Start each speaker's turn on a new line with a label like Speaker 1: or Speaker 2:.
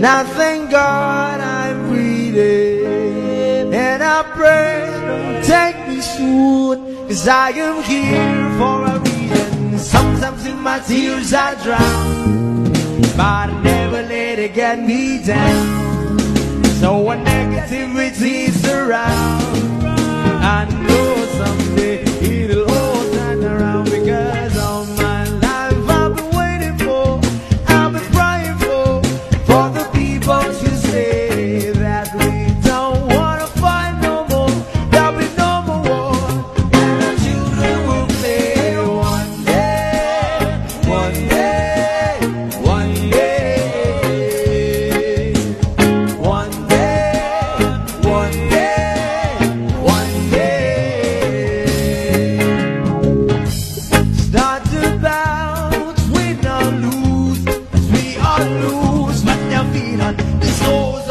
Speaker 1: And I thank God I'm breathing, and I pray don't take me soon, 'cause I am here for a reason. Sometimes in my tears I drown, but I never let it get me down. So when negativity surrounds, I know someday it'll all turn around, because all my life I've been waiting for, I've been praying for the people to say that we don't wanna fight no more, there'll be no more war, and our children will play one day, one day, one day, one day, one day, one day. Start to bounce, we not lose, 'cause we are loose, but they're feet on the souls